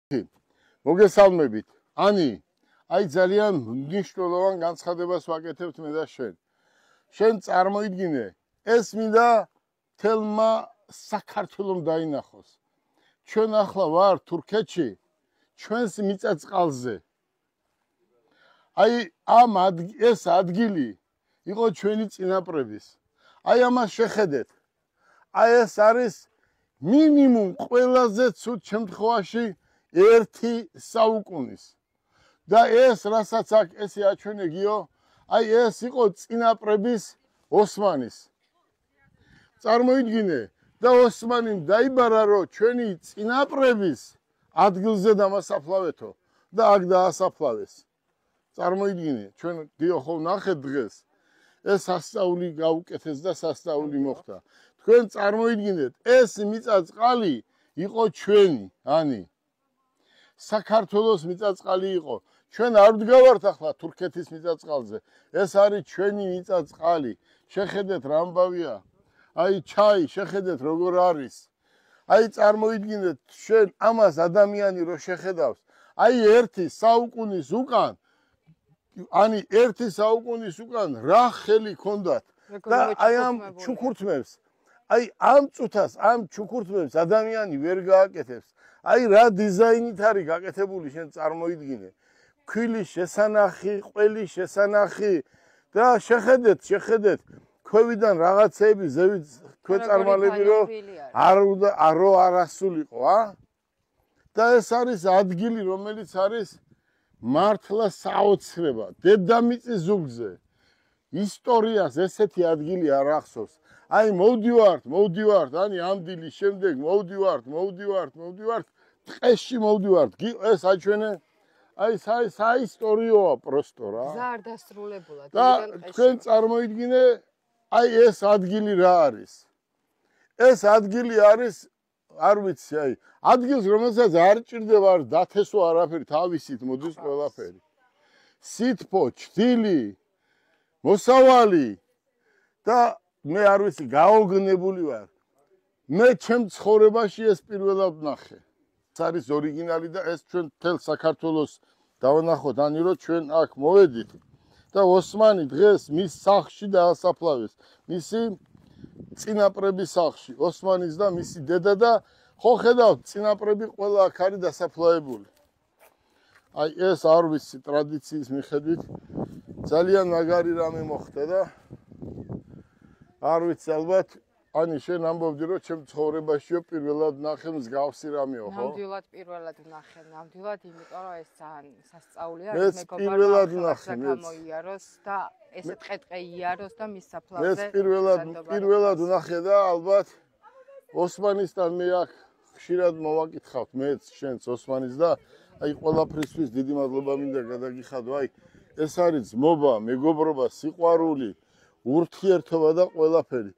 მოგესალმებით. ანი, აი ძალიან მნიშვნელოვან განცხადებას ვაკეთებთ მე და შენ. შენ წარმოიდგინე, ეს მინდა თელმა საქართველოს დაინახოს. ჩვენ ახლა ვარ თურქეთში, ჩვენს მიწა-წყალზე. აი ამ ეს ადგილი იყო ჩვენი წინაპრების. აი ამას შეხედეთ. აი ეს არის მინიმუმ ყველაზე ცუდ შემთხვევაში 1 საუკუნის. და ეს რასაც აქ ესე აჩვენე გიო, აი ეს იყო წინაპრების ოსმანის. წარმოიდგინე და ოსმანი დაიბარა რომ ჩვენი წინაპრების ადგილზე დამასაფლავეთო და აქ დაასაფლავეს. წარმოიდგინე, ჩვენ გიო ხო ნახეთ დღეს ეს სასწაული გაუკეთეს და სასწაული მოხდა. თქვენ წარმოიდგინეთ, ეს მიწა-წყალი იყო ჩვენი, ანი. საქართველოს მიწა-წყალი იყო. ჩვენ არ ვდგავართ ახლა თურქეთის მიწა-წყალზე. ეს არის ჩვენი მიწა-წყალი. შეხედეთ რა ამბავია. აი ჩაი, შეხედეთ როგორ არის. აი წარმოიდგინეთ, შენ ამას ადამიანი რო შეხედავს, აი 1 საუკუნის უკან, ანი 1 საუკუნის უკან რა ხელი ქონდათ და აი ამ ჩუქურთმებს, აი ამ წუთას, ამ ჩუქურთმებს ადამიანი ვერ გააკეთებს. აი რა დიზაინით არის გაკეთებული, შენ წარმოიდგინე. ქვილის შესანახი, ყველის შესანახი და შეხედეთ, ქვევიდან რაღაცეები ზევით ქვეწარმალები რომ არ ასულიყო, და ეს არის ადგილი, რომელიც არის მართლა საოცრება, დედამიწის ზურგზე. ისტორიას ესეთი ადგილი არ ახსოვს. აი მოვდივართ, ანი ამ დილის შემდეგ მოვდივართ, ტყეში მოვდივართ. ეს აჩვენე აი საისტორიოა პროსტო რა. გზა არ დასრულებულა. და თქვენ წარმოიდგინე, აი ეს ადგილი რა არის. ეს ადგილი არის, არ ვიცი, აი ადგილს რომელსაც არ ჭირდება არ დათესო არაფერი, თავისით მოდის ყველაფერი. სითბო, ჩრდილი, მოსავალი და მე არ ვიცი, გაოგნებული ვარ. მე ჩემ ცხოვრებაში ეს პირველად ვნახე. ეს არის ორიგინალი და ეს ჩვენ მთელ საქართველოს დავანახოთ, ანი რომ ჩვენ აქ მოვედით და ოსმანი დღეს მის სახლში დაასაფლავეს. მისი წინაპრების სახლში, ოსმანის და მისი დედა და ხო ხედავთ, წინაპრები ყველა აქ არის დასაფლავებული. აი ეს არ ვიცი, ტრადიციის მიხედვით ძალიან მაგარი რამე მოხდა და არ ვიცი, ალბათ ანი შენ ამბობდი რომ ჩემ ცხოვრებაშიო პირველად ნახე მსგავსი რამეო, ხო? ნამდვილად პირველად ვნახე, ნამდვილად, იმიტომ რომ ეს ძალიან სასწაული არის, მეც პირველად ვნახე, გამოიაროს და ესეთ ყეტყე იაროს და მის საფლავზე. მეც პირველად ვნახე და ალბათ ოსმანისთან მე აქ ხშირად მოვაკითხავთ, მეც შენც ოსმანის და აი ყველაფრისთვის დიდი მადლობა მინდა გადაგიხადო, აი ეს არის ძმობა, მეგობრობა, სიყვარული, ურთიერთობა და ყველაფერი.